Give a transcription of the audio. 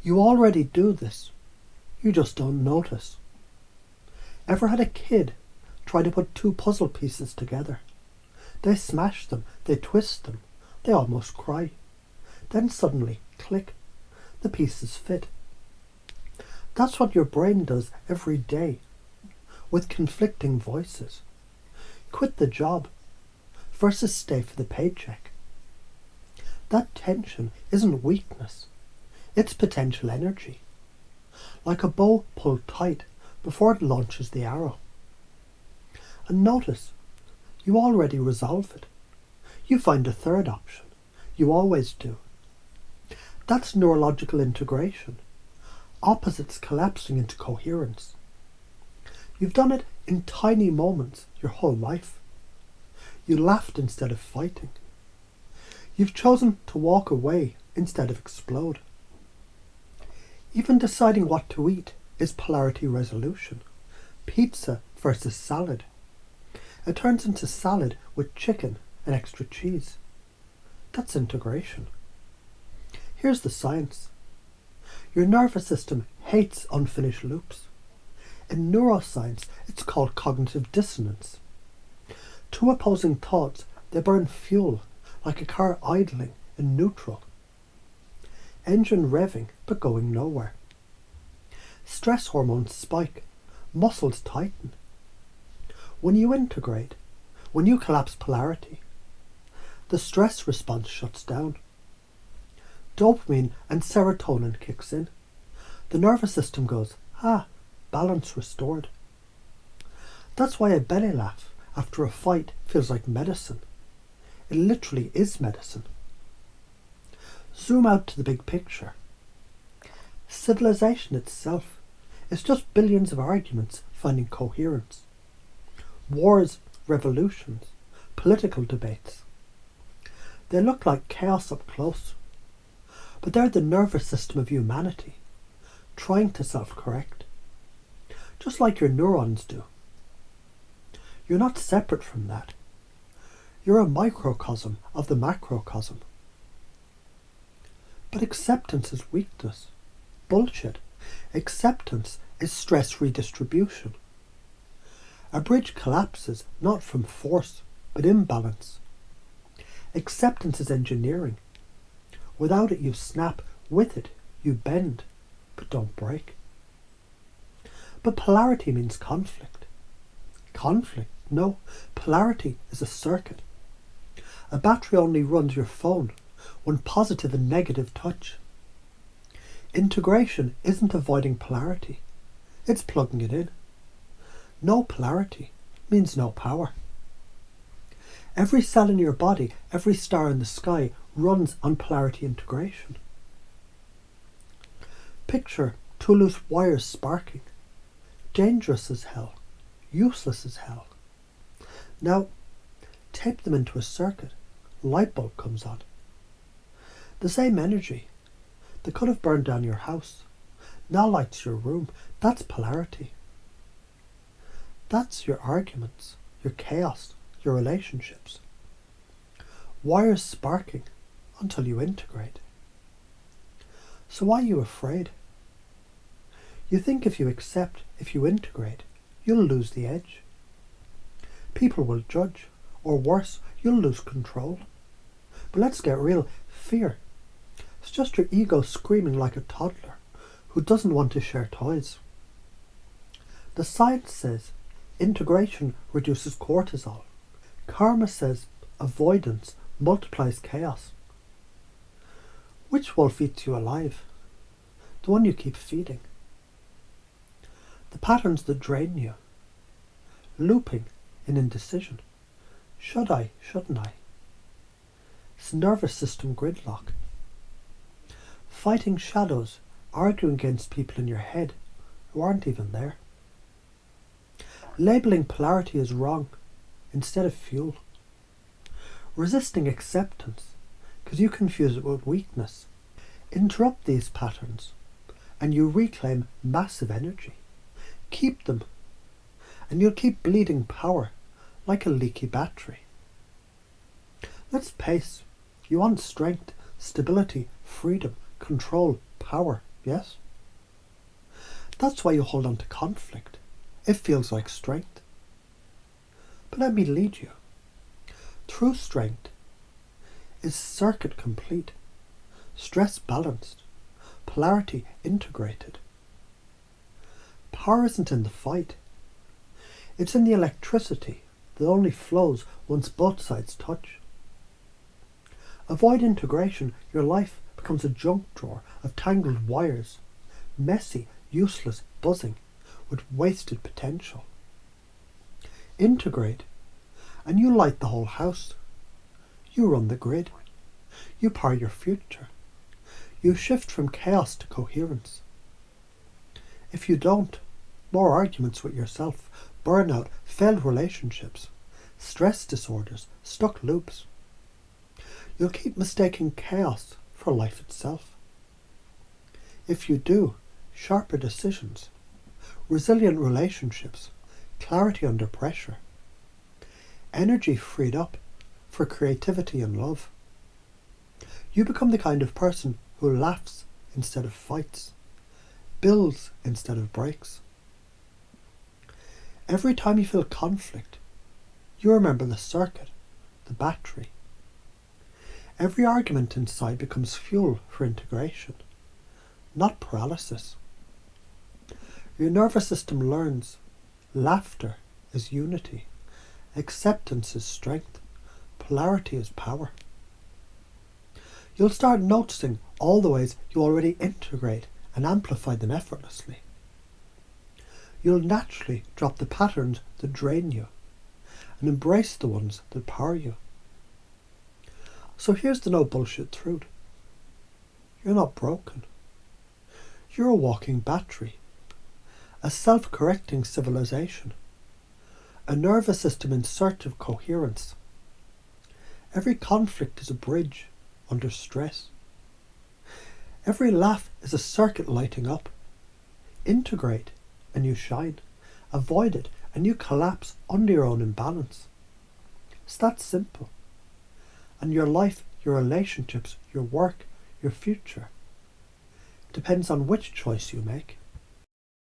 You already do this. You just don't notice. Ever had a kid try to put two puzzle pieces together? They smash them, they twist them, they almost cry. Then suddenly, click, the pieces fit. That's what your brain does every day, with conflicting voices. Quit the job versus stay for the paycheck. That tension isn't weakness, it's potential energy. Like a bow pulled tight before it launches the arrow. And notice, you already resolve it. You find a third option. You always do. That's neurological integration. Opposites collapsing into coherence. You've done it in tiny moments your whole life. You laughed instead of fighting. You've chosen to walk away instead of explode. Even deciding what to eat is polarity resolution. Pizza versus salad. It turns into salad with chicken and extra cheese. That's integration. Here's the science. Your nervous system hates unfinished loops. In neuroscience, it's called cognitive dissonance. Two opposing thoughts, they burn fuel like a car idling in neutral. Engine revving but going nowhere. Stress hormones spike, muscles tighten. When you integrate, when you collapse polarity, the stress response shuts down. Dopamine and serotonin kicks in. The nervous system goes, balance restored. That's why a belly laugh after a fight feels like medicine. It literally is medicine. Zoom out to the big picture. Civilization itself is just billions of arguments finding coherence. Wars, revolutions, political debates. They look like chaos up close, but they're the nervous system of humanity, trying to self-correct, just like your neurons do. You're not separate from that. You're a microcosm of the macrocosm. But acceptance is weakness. Bullshit. Acceptance is stress redistribution. A bridge collapses not from force, but imbalance. Acceptance is engineering. Without it you snap, with it you bend, but don't break. But polarity means conflict. Conflict? No, polarity is a circuit. A battery only runs your phone when positive and negative touch. Integration isn't avoiding polarity, it's plugging it in. No polarity means no power. Every cell in your body, every star in the sky runs on polarity integration. Picture two loose wires sparking. Dangerous as hell, useless as hell. Now, tape them into a circuit. Light bulb comes on. The same energy that could have burned down your house now lights your room. That's polarity. That's your arguments, your chaos, your relationships. Wires sparking until you integrate. So why are you afraid? You think if you accept, if you integrate, you'll lose the edge. People will judge, or worse, you'll lose control. But let's get real, fear. It's just your ego screaming like a toddler who doesn't want to share toys. The science says integration reduces cortisol. Karma says avoidance multiplies chaos. Which wolf eats you alive? The one you keep feeding. The patterns that drain you. Looping in indecision. Should I, shouldn't I? It's nervous system gridlock. Fighting shadows, arguing against people in your head who aren't even there. Labelling polarity as wrong instead of fuel. Resisting acceptance because you confuse it with weakness. Interrupt these patterns and you reclaim massive energy. Keep them and you'll keep bleeding power like a leaky battery. Let's pace. You want strength, stability, freedom, control, power. yes? That's why you hold on to conflict. It feels like strength. But let me lead you. True strength is circuit complete, stress balanced, polarity integrated. Power isn't in the fight. It's in the electricity that only flows once both sides touch. Avoid integration, your life becomes a junk drawer of tangled wires, messy, useless buzzing with wasted potential. Integrate, and you light the whole house. You run the grid. You power your future. You shift from chaos to coherence. If you don't, more arguments with yourself, burnout, failed relationships, stress disorders, stuck loops. You'll keep mistaking chaos for life itself. If you do, sharper decisions, resilient relationships, clarity under pressure, energy freed up for creativity and love. You become the kind of person who laughs instead of fights, builds instead of breaks. Every time you feel conflict, you remember the circuit, the battery. Every argument inside becomes fuel for integration, not paralysis. Your nervous system learns laughter is unity, acceptance is strength, polarity is power. You'll start noticing all the ways you already integrate and amplify them effortlessly. You'll naturally drop the patterns that drain you and embrace the ones that power you. So here's the no bullshit truth. You're not broken. You're a walking battery, a self-correcting civilization, a nervous system in search of coherence. Every conflict is a bridge under stress. Every laugh is a circuit lighting up. Integrate and you shine. Avoid it and you collapse under your own imbalance. It's that simple. And your life, your relationships, your work, your future depends on which choice you make.